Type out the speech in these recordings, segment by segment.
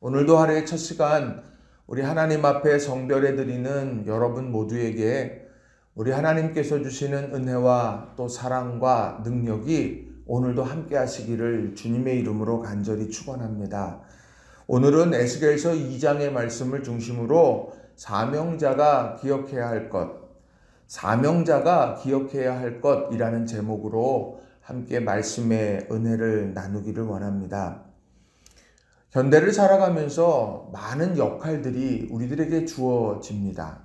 오늘도 하루의 첫 시간 우리 하나님 앞에 성별해 드리는 여러분 모두에게 우리 하나님께서 주시는 은혜와 또 사랑과 능력이 오늘도 함께 하시기를 주님의 이름으로 간절히 축원합니다. 오늘은 에스겔서 2장의 말씀을 중심으로 사명자가 기억해야 할 것, 사명자가 기억해야 할 것이라는 제목으로 함께 말씀의 은혜를 나누기를 원합니다. 현대를 살아가면서 많은 역할들이 우리들에게 주어집니다.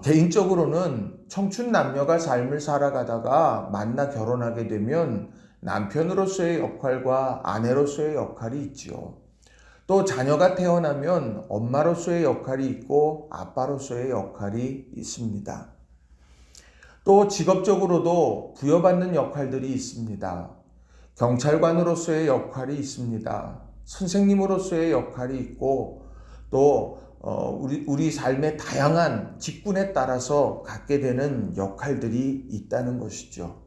개인적으로는 청춘 남녀가 삶을 살아가다가 만나 결혼하게 되면 남편으로서의 역할과 아내로서의 역할이 있지요. 또 자녀가 태어나면 엄마로서의 역할이 있고 아빠로서의 역할이 있습니다. 또 직업적으로도 부여받는 역할들이 있습니다. 경찰관으로서의 역할이 있습니다. 선생님으로서의 역할이 있고 또 우리 삶의 다양한 직군에 따라서 갖게 되는 역할들이 있다는 것이죠.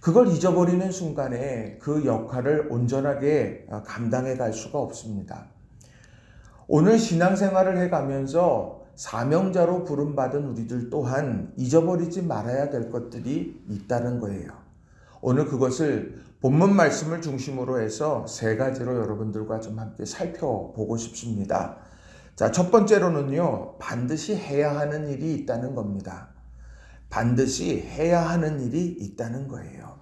그걸 잊어버리는 순간에 그 역할을 온전하게 감당해 갈 수가 없습니다. 오늘 신앙생활을 해가면서 사명자로 부름받은 우리들 또한 잊어버리지 말아야 될 것들이 있다는 거예요. 오늘 그것을 본문 말씀을 중심으로 해서 세 가지로 여러분들과 좀 함께 살펴보고 싶습니다. 자, 첫 번째로는요, 반드시 해야 하는 일이 있다는 겁니다. 반드시 해야 하는 일이 있다는 거예요.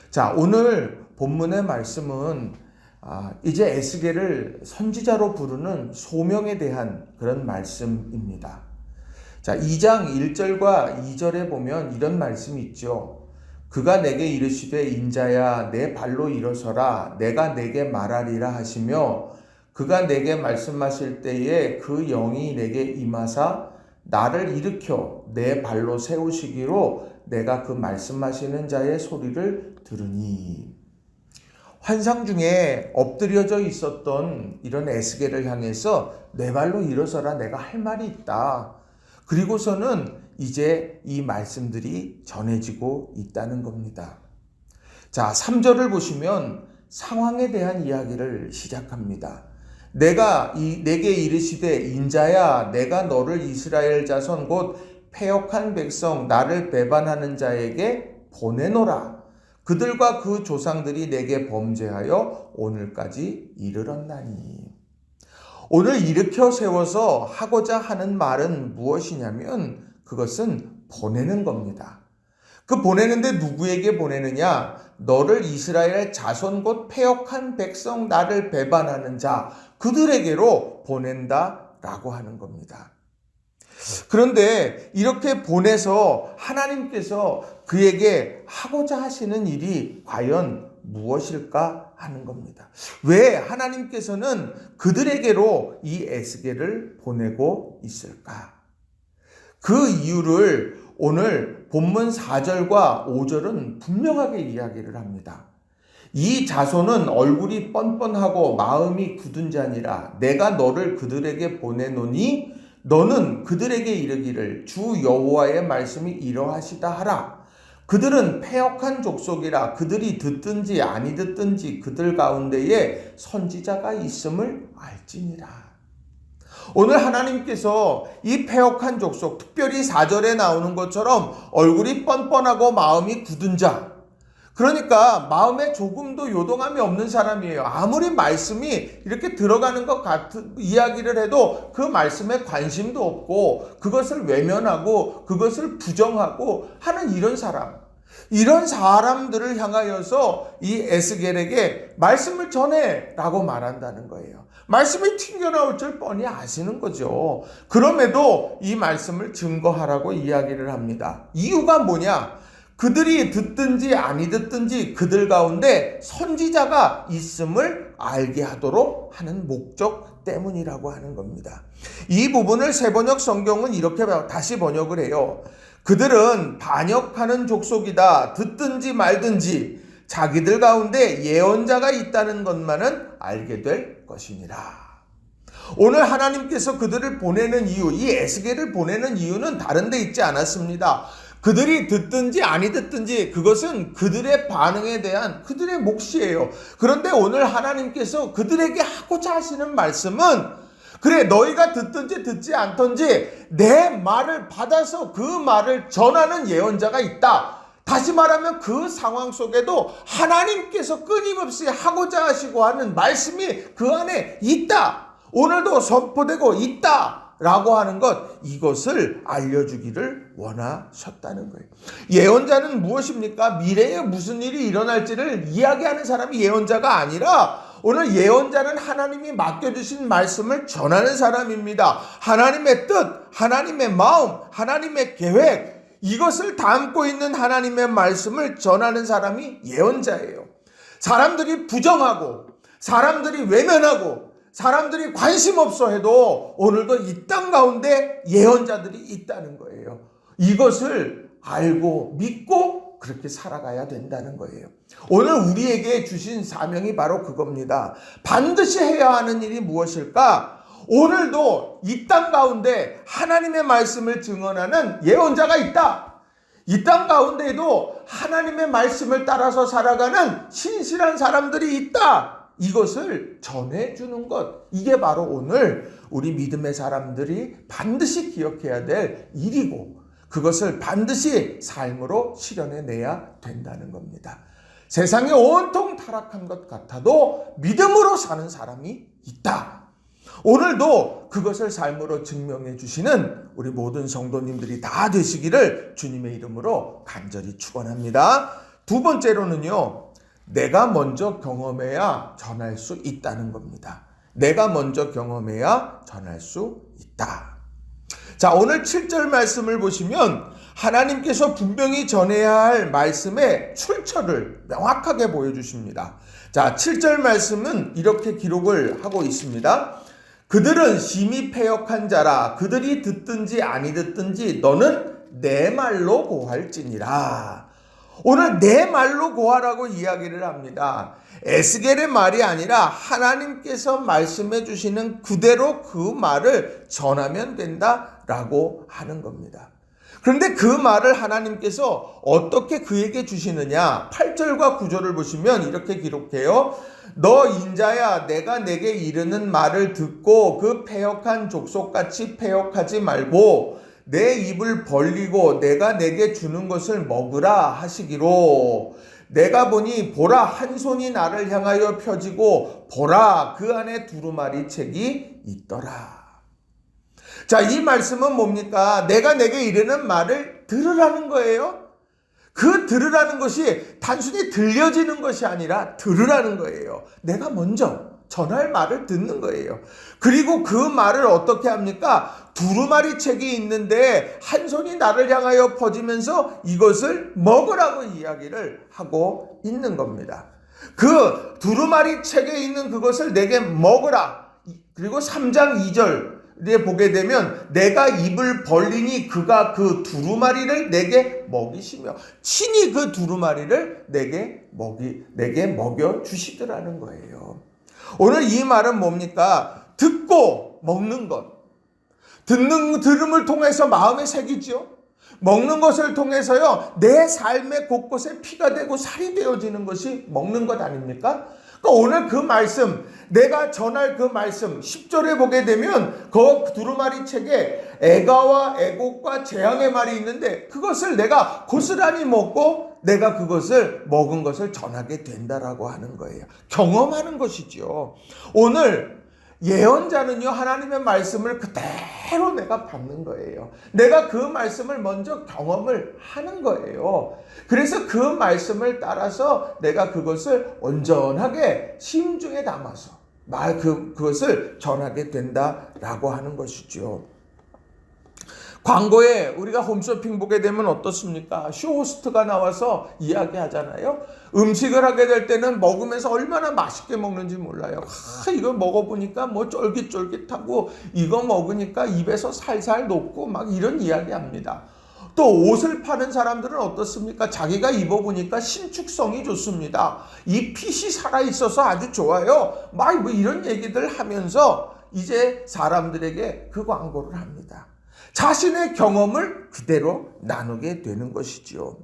자, 오늘 본문의 말씀은 이제 에스겔을 선지자로 부르는 소명에 대한 그런 말씀입니다. 자, 2장 1절과 2절에 보면 이런 말씀이 있죠. 그가 내게 이르시되 인자야 내 발로 일어서라 내가 내게 말하리라 하시며 그가 내게 말씀하실 때에 그 영이 내게 임하사 나를 일으켜 내 발로 세우시기로 내가 그 말씀하시는 자의 소리를 들으니. 환상 중에 엎드려져 있었던 이런 에스겔을 향해서 내 발로 일어서라 내가 할 말이 있다. 그리고서는 이제 이 말씀들이 전해지고 있다는 겁니다. 자, 3절을 보시면 상황에 대한 이야기를 시작합니다. 내게 이르시되 인자야 내가 너를 이스라엘 자손 곧 패역한 백성 나를 배반하는 자에게 보내노라. 그들과 그 조상들이 내게 범죄하여 오늘까지 이르렀나니. 오늘 일으켜 세워서 하고자 하는 말은 무엇이냐면 그것은 보내는 겁니다. 그 보내는데 누구에게 보내느냐? 너를 이스라엘 자손 곧 패역한 백성 나를 배반하는 자 그들에게로 보낸다라고 하는 겁니다. 그런데 이렇게 보내서 하나님께서 그에게 하고자 하시는 일이 과연 무엇일까 하는 겁니다. 왜 하나님께서는 그들에게로 이 에스겔을 보내고 있을까? 그 이유를 오늘 본문 4절과 5절은 분명하게 이야기를 합니다. 이 자손은 얼굴이 뻔뻔하고 마음이 굳은 자니라 내가 너를 그들에게 보내노니 너는 그들에게 이르기를 주 여호와의 말씀이 이러하시다 하라. 그들은 패역한 족속이라 그들이 듣든지 아니 듣든지 그들 가운데에 선지자가 있음을 알지니라. 오늘 하나님께서 이 패역한 족속, 특별히 4절에 나오는 것처럼 얼굴이 뻔뻔하고 마음이 굳은 자, 그러니까 마음에 조금도 요동함이 없는 사람이에요. 아무리 말씀이 이렇게 들어가는 것 같은 이야기를 해도 그 말씀에 관심도 없고 그것을 외면하고 그것을 부정하고 하는 이런 사람들을 향하여서 이 에스겔에게 말씀을 전해라고 말한다는 거예요. 말씀이 튕겨나올 줄 뻔히 아시는 거죠. 그럼에도 이 말씀을 증거하라고 이야기를 합니다. 이유가 뭐냐? 그들이 듣든지 아니 듣든지 그들 가운데 선지자가 있음을 알게 하도록 하는 목적 때문이라고 하는 겁니다. 이 부분을 세번역 성경은 이렇게 다시 번역을 해요. 그들은 반역하는 족속이다. 듣든지 말든지 자기들 가운데 예언자가 있다는 것만은 알게 될 것이니라. 오늘 하나님께서 그들을 보내는 이유, 이 에스겔을 보내는 이유는 다른 데 있지 않았습니다. 그들이 듣든지 아니 듣든지 그것은 그들의 반응에 대한 그들의 몫이에요. 그런데 오늘 하나님께서 그들에게 하고자 하시는 말씀은 그래, 너희가 듣든지 듣지 않든지 내 말을 받아서 그 말을 전하는 예언자가 있다. 다시 말하면 그 상황 속에도 하나님께서 끊임없이 하고자 하시고 하는 말씀이 그 안에 있다. 오늘도 선포되고 있다. 라고 하는 것, 이것을 알려주기를 원하셨다는 거예요. 예언자는 무엇입니까? 미래에 무슨 일이 일어날지를 이야기하는 사람이 예언자가 아니라 오늘 예언자는 하나님이 맡겨주신 말씀을 전하는 사람입니다. 하나님의 뜻, 하나님의 마음, 하나님의 계획, 이것을 담고 있는 하나님의 말씀을 전하는 사람이 예언자예요. 사람들이 부정하고 사람들이 외면하고 사람들이 관심 없어 해도 오늘도 이 땅 가운데 예언자들이 있다는 거예요. 이것을 알고 믿고 그렇게 살아가야 된다는 거예요. 오늘 우리에게 주신 사명이 바로 그겁니다. 반드시 해야 하는 일이 무엇일까? 오늘도 이 땅 가운데 하나님의 말씀을 증언하는 예언자가 있다. 이 땅 가운데에도 하나님의 말씀을 따라서 살아가는 신실한 사람들이 있다. 이것을 전해주는 것, 이게 바로 오늘 우리 믿음의 사람들이 반드시 기억해야 될 일이고 그것을 반드시 삶으로 실현해내야 된다는 겁니다. 세상에 온통 타락한 것 같아도 믿음으로 사는 사람이 있다. 오늘도 그것을 삶으로 증명해 주시는 우리 모든 성도님들이 다 되시기를 주님의 이름으로 간절히 축원합니다. 두 번째로는요, 내가 먼저 경험해야 전할 수 있다는 겁니다. 내가 먼저 경험해야 전할 수 있다. 자, 오늘 7절 말씀을 보시면 하나님께서 분명히 전해야 할 말씀의 출처를 명확하게 보여주십니다. 자, 7절 말씀은 이렇게 기록을 하고 있습니다. 그들은 심히 패역한 자라. 그들이 듣든지 아니 듣든지 너는 내 말로 고할지니라. 오늘 내 말로 고하라고 이야기를 합니다. 에스겔의 말이 아니라 하나님께서 말씀해 주시는 그대로 그 말을 전하면 된다라고 하는 겁니다. 그런데 그 말을 하나님께서 어떻게 그에게 주시느냐? 8절과 9절을 보시면 이렇게 기록해요. 너 인자야, 내가 내게 이르는 말을 듣고 그 패역한 족속같이 패역하지 말고 내 입을 벌리고 내가 내게 주는 것을 먹으라 하시기로. 내가 보니 보라, 한 손이 나를 향하여 펴지고 보라, 그 안에 두루마리 책이 있더라. 자, 이 말씀은 뭡니까? 내가 내게 이르는 말을 들으라는 거예요. 그 들으라는 것이 단순히 들려지는 것이 아니라 들으라는 거예요. 내가 먼저 전할 말을 듣는 거예요. 그리고 그 말을 어떻게 합니까? 두루마리 책이 있는데 한 손이 나를 향하여 퍼지면서 이것을 먹으라고 이야기를 하고 있는 겁니다. 그 두루마리 책에 있는 그것을 내게 먹으라. 그리고 3장 2절에 보게 되면 내가 입을 벌리니 그가 그 두루마리를 내게 먹이시며 친히 그 두루마리를 내게 먹여 주시더라는 거예요. 오늘 이 말은 뭡니까? 듣고 먹는 것. 들음을 통해서 마음에 새기죠. 먹는 것을 통해서요, 내 삶의 곳곳에 피가 되고 살이 되어지는 것이 먹는 것 아닙니까? 그러니까 오늘 그 말씀, 내가 전할 그 말씀 10절에 보게 되면 그 두루마리 책에 애가와 애곡과 재앙의 말이 있는데 그것을 내가 고스란히 먹고 내가 그것을 먹은 것을 전하게 된다라고 하는 거예요. 경험하는 것이죠. 오늘 예언자는요, 하나님의 말씀을 그대로 내가 받는 거예요. 내가 그 말씀을 먼저 경험을 하는 거예요. 그래서 그 말씀을 따라서 내가 그것을 온전하게 심중에 담아서 그것을 전하게 된다라고 하는 것이죠. 광고에 우리가 홈쇼핑 보게 되면 어떻습니까? 쇼호스트가 나와서 이야기하잖아요. 음식을 하게 될 때는 먹으면서 얼마나 맛있게 먹는지 몰라요. 이거 먹어보니까 뭐 쫄깃쫄깃하고 이거 먹으니까 입에서 살살 녹고 막 이런 이야기합니다. 또 옷을 파는 사람들은 어떻습니까? 자기가 입어보니까 신축성이 좋습니다. 이 핏이 살아있어서 아주 좋아요. 막 뭐 이런 얘기들 하면서 이제 사람들에게 그 광고를 합니다. 자신의 경험을 그대로 나누게 되는 것이지요.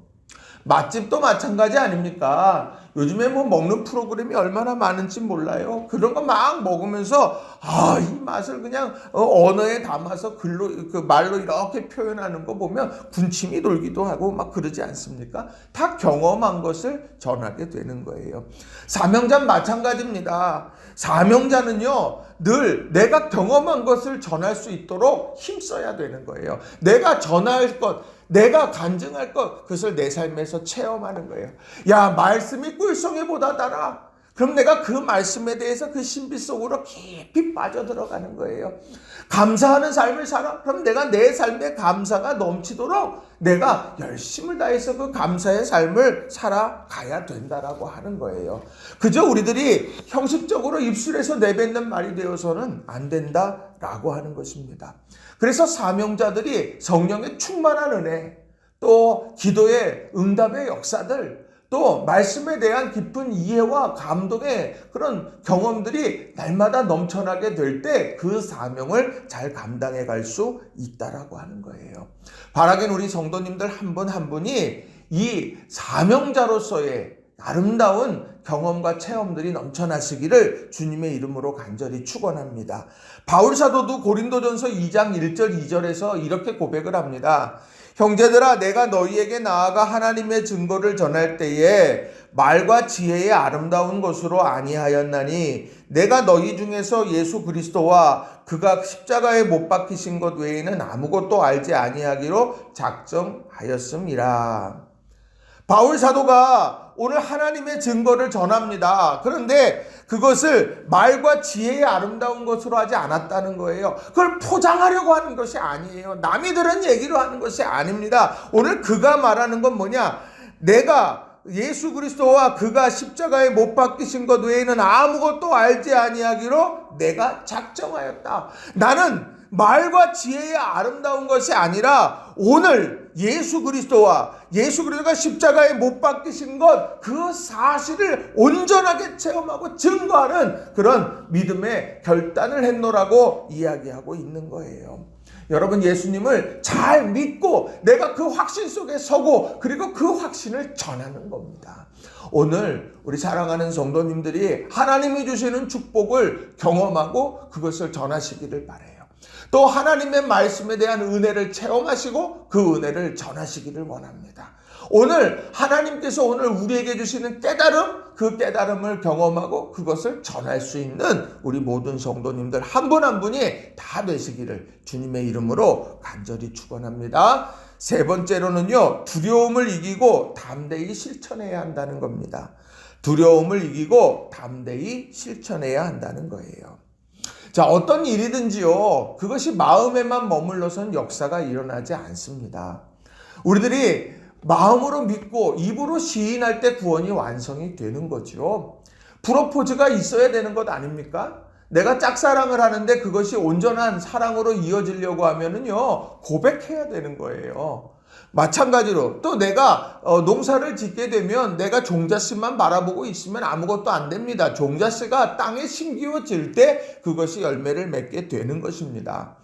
맛집도 마찬가지 아닙니까? 요즘에 뭐 먹는 프로그램이 얼마나 많은지 몰라요. 그런 거 막 먹으면서 이 맛을 그냥 언어에 담아서 말로 이렇게 표현하는 거 보면 군침이 돌기도 하고 막 그러지 않습니까? 다 경험한 것을 전하게 되는 거예요. 사명자는 마찬가지입니다. 사명자는요, 늘 내가 경험한 것을 전할 수 있도록 힘써야 되는 거예요. 내가 전할 것, 내가 간증할 것, 그것을 내 삶에서 체험하는 거예요. 야, 말씀이 꿀송이보다 달아. 그럼 내가 그 말씀에 대해서 그 신비 속으로 깊이 빠져들어가는 거예요. 감사하는 삶을 살아. 그럼 내가 내 삶에 감사가 넘치도록 내가 열심을 다해서 그 감사의 삶을 살아가야 된다라고 하는 거예요. 그저 우리들이 형식적으로 입술에서 내뱉는 말이 되어서는 안 된다라고 하는 것입니다. 그래서 사명자들이 성령의 충만한 은혜, 또 기도의 응답의 역사들, 또 말씀에 대한 깊은 이해와 감동의 그런 경험들이 날마다 넘쳐나게 될 때 그 사명을 잘 감당해 갈 수 있다라고 하는 거예요. 바라긴 우리 성도님들 한 분 한 분이 이 사명자로서의 아름다운 경험과 체험들이 넘쳐나시기를 주님의 이름으로 간절히 축원합니다. 바울 사도도 고린도전서 2장 1절 2절에서 이렇게 고백을 합니다. 형제들아, 내가 너희에게 나아가 하나님의 증거를 전할 때에 말과 지혜의 아름다운 것으로 아니하였나니 내가 너희 중에서 예수 그리스도와 그가 십자가에 못 박히신 것 외에는 아무것도 알지 아니하기로 작정하였음이라. 바울 사도가 오늘 하나님의 증거를 전합니다. 그런데 그것을 말과 지혜의 아름다운 것으로 하지 않았다는 거예요. 그걸 포장하려고 하는 것이 아니에요. 남이 들은 얘기로 하는 것이 아닙니다. 오늘 그가 말하는 건 뭐냐? 내가 예수 그리스도와 그가 십자가에 못 박히신 것 외에는 아무것도 알지 아니하기로 내가 작정하였다. 나는 말과 지혜의 아름다운 것이 아니라 오늘 예수 그리스도가 십자가에 못 박히신 것, 그 사실을 온전하게 체험하고 증거하는 그런 믿음의 결단을 했노라고 이야기하고 있는 거예요. 여러분, 예수님을 잘 믿고 내가 그 확신 속에 서고 그리고 그 확신을 전하는 겁니다. 오늘 우리 사랑하는 성도님들이 하나님이 주시는 축복을 경험하고 그것을 전하시기를 바라요. 또 하나님의 말씀에 대한 은혜를 체험하시고 그 은혜를 전하시기를 원합니다. 오늘 하나님께서 오늘 우리에게 주시는 깨달음, 그 깨달음을 경험하고 그것을 전할 수 있는 우리 모든 성도님들 한 분 한 분이 다 되시기를 주님의 이름으로 간절히 축원합니다. 세 번째로는요, 두려움을 이기고 담대히 실천해야 한다는 겁니다. 두려움을 이기고 담대히 실천해야 한다는 거예요. 자, 어떤 일이든지요, 그것이 마음에만 머물러선 역사가 일어나지 않습니다. 우리들이 마음으로 믿고 입으로 시인할 때 구원이 완성이 되는 거죠. 프로포즈가 있어야 되는 것 아닙니까? 내가 짝사랑을 하는데 그것이 온전한 사랑으로 이어지려고 하면은요, 고백해야 되는 거예요. 마찬가지로 또 내가 농사를 짓게 되면 내가 종자씨만 바라보고 있으면 아무것도 안 됩니다. 종자씨가 땅에 심기워질 때 그것이 열매를 맺게 되는 것입니다.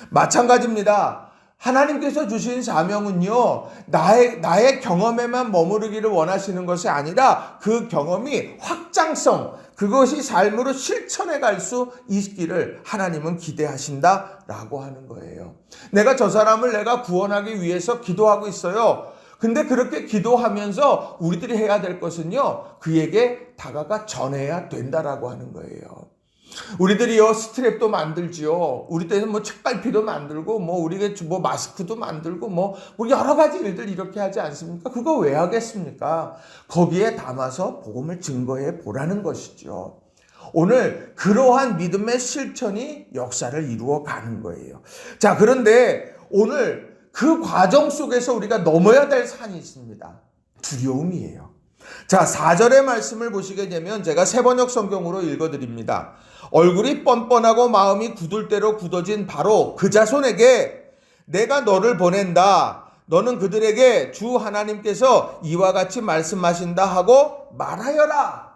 마찬가지입니다. 하나님께서 주신 사명은요, 나의 경험에만 머무르기를 원하시는 것이 아니라 그 경험이 확장성, 그것이 삶으로 실천해 갈 수 있기를 하나님은 기대하신다라고 하는 거예요. 내가 저 사람을 내가 구원하기 위해서 기도하고 있어요. 근데 그렇게 기도하면서 우리들이 해야 될 것은요, 그에게 다가가 전해야 된다라고 하는 거예요. 우리들이요, 스트랩도 만들지요. 우리 때는 뭐 책갈피도 만들고, 우리가 마스크도 만들고, 여러 가지 일들 이렇게 하지 않습니까? 그거 왜 하겠습니까? 거기에 담아서 복음을 증거해 보라는 것이죠. 오늘 그러한 믿음의 실천이 역사를 이루어 가는 거예요. 자, 그런데 오늘 그 과정 속에서 우리가 넘어야 될 산이 있습니다. 두려움이에요. 자, 4절의 말씀을 보시게 되면 제가 새번역 성경으로 읽어드립니다. 얼굴이 뻔뻔하고 마음이 굳을 대로 굳어진 바로 그 자손에게 내가 너를 보낸다. 너는 그들에게 주 하나님께서 이와 같이 말씀하신다 하고 말하여라.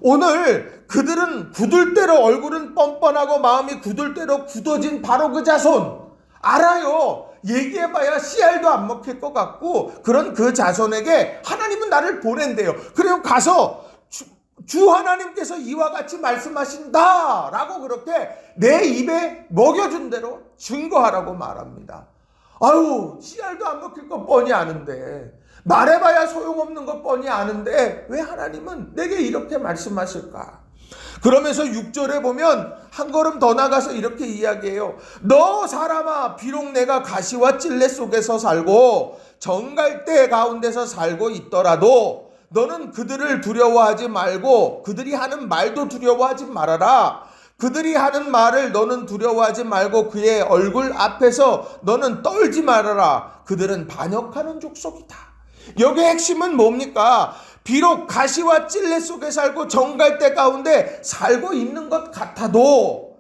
오늘 그들은 굳을 대로, 얼굴은 뻔뻔하고 마음이 굳을 대로 굳어진 바로 그 자손. 알아요. 얘기해봐야 씨알도 안 먹힐 것 같고 그런 그 자손에게 하나님은 나를 보낸대요. 그리고 가서 주 하나님께서 이와 같이 말씀하신다 라고 그렇게 내 입에 먹여준 대로 증거하라고 말합니다. 아유, 씨알도 안 먹힐 것 뻔히 아는데, 말해봐야 소용없는 것 뻔히 아는데 왜 하나님은 내게 이렇게 말씀하실까? 그러면서 6절에 보면 한 걸음 더 나가서 이렇게 이야기해요. 너 사람아, 비록 내가 가시와 찔레 속에서 살고 정갈대 가운데서 살고 있더라도 너는 그들을 두려워하지 말고 그들이 하는 말도 두려워하지 말아라. 그들이 하는 말을 너는 두려워하지 말고 그의 얼굴 앞에서 너는 떨지 말아라. 그들은 반역하는 족속이다. 여기의 핵심은 뭡니까? 비록 가시와 찔레 속에 살고 정갈대 가운데 살고 있는 것 같아도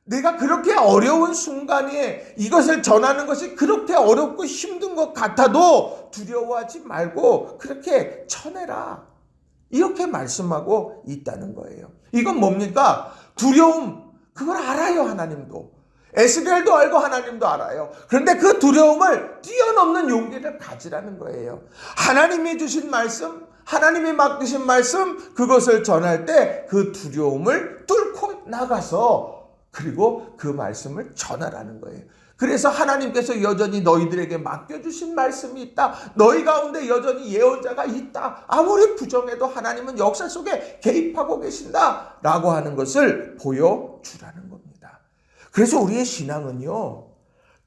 내가 그렇게 어려운 순간에 이것을 전하는 것이 그렇게 어렵고 힘든 것 같아도 두려워하지 말고 그렇게 쳐내라. 이렇게 말씀하고 있다는 거예요. 이건 뭡니까? 두려움. 그걸 알아요, 하나님도. 에스겔도 알고 하나님도 알아요. 그런데 그 두려움을 뛰어넘는 용기를 가지라는 거예요. 하나님이 주신 말씀, 하나님이 맡기신 말씀, 그것을 전할 때 그 두려움을 뚫고 나가서 그리고 그 말씀을 전하라는 거예요. 그래서 하나님께서 여전히 너희들에게 맡겨주신 말씀이 있다. 너희 가운데 여전히 예언자가 있다. 아무리 부정해도 하나님은 역사 속에 개입하고 계신다. 라고 하는 것을 보여주라는 겁니다. 그래서 우리의 신앙은요,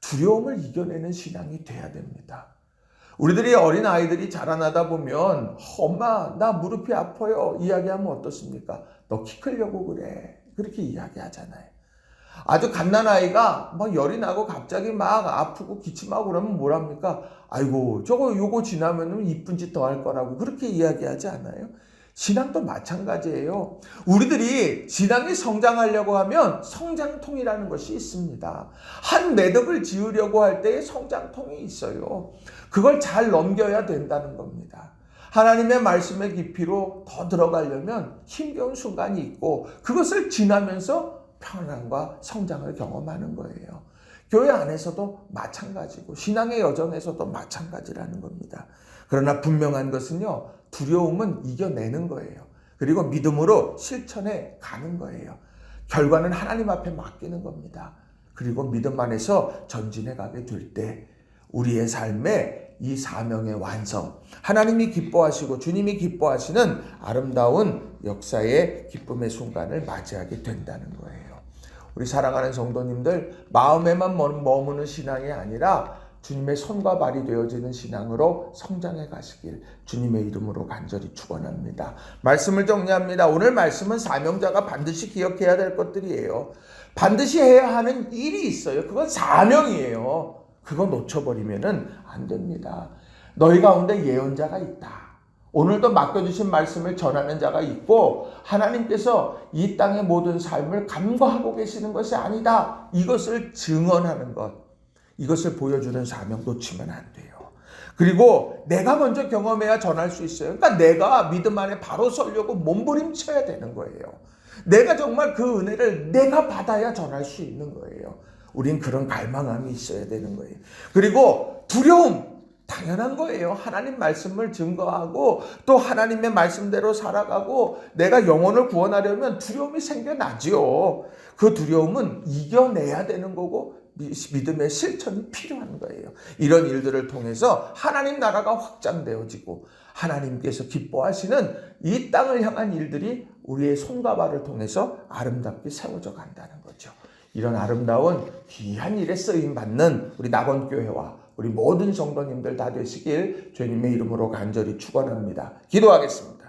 두려움을 이겨내는 신앙이 돼야 됩니다. 우리들이 어린 아이들이 자라나다 보면 엄마 나 무릎이 아파요 이야기하면 어떻습니까? 너 키 크려고 그래. 그렇게 이야기하잖아요. 아주 갓난아이가 막 열이 나고 갑자기 막 아프고 기침하고 그러면 뭐랍니까? 아이고 요거 지나면 이쁜 짓 더 할 거라고 그렇게 이야기하지 않아요? 신앙도 마찬가지예요. 우리들이 신앙이 성장하려고 하면 성장통이라는 것이 있습니다. 한 매듭을 지으려고 할 때의 성장통이 있어요. 그걸 잘 넘겨야 된다는 겁니다. 하나님의 말씀의 깊이로 더 들어가려면 힘겨운 순간이 있고 그것을 지나면서 평안과 성장을 경험하는 거예요. 교회 안에서도 마찬가지고 신앙의 여정에서도 마찬가지라는 겁니다. 그러나 분명한 것은요, 두려움은 이겨내는 거예요. 그리고 믿음으로 실천해 가는 거예요. 결과는 하나님 앞에 맡기는 겁니다. 그리고 믿음 안에서 전진해 가게 될 때 우리의 삶에 이 사명의 완성, 하나님이 기뻐하시고 주님이 기뻐하시는 아름다운 역사의 기쁨의 순간을 맞이하게 된다는 거예요. 우리 사랑하는 성도님들, 마음에만 머무는 신앙이 아니라 주님의 손과 발이 되어지는 신앙으로 성장해 가시길 주님의 이름으로 간절히 축원합니다. 말씀을 정리합니다. 오늘 말씀은 사명자가 반드시 기억해야 될 것들이에요. 반드시 해야 하는 일이 있어요. 그건 사명이에요. 그거 놓쳐버리면 안 됩니다. 너희 가운데 예언자가 있다. 오늘도 맡겨주신 말씀을 전하는 자가 있고 하나님께서 이 땅의 모든 삶을 감과하고 계시는 것이 아니다. 이것을 증언하는 것, 이것을 보여주는 사명 놓치면 안 돼요. 그리고 내가 먼저 경험해야 전할 수 있어요. 그러니까 내가 믿음 안에 바로 서려고 몸부림쳐야 되는 거예요. 내가 정말 그 은혜를 내가 받아야 전할 수 있는 거예요. 우린 그런 갈망함이 있어야 되는 거예요. 그리고 두려움, 당연한 거예요. 하나님 말씀을 증거하고 또 하나님의 말씀대로 살아가고 내가 영혼을 구원하려면 두려움이 생겨나지요. 그 두려움은 이겨내야 되는 거고 믿음의 실천이 필요한 거예요. 이런 일들을 통해서 하나님 나라가 확장되어지고 하나님께서 기뻐하시는 이 땅을 향한 일들이 우리의 손과 발을 통해서 아름답게 세워져 간다는 거죠. 이런 아름다운 귀한 일에 쓰임받는 우리 낙원교회와 우리 모든 성도님들 다 되시길 주님의 이름으로 간절히 축원합니다. 기도하겠습니다.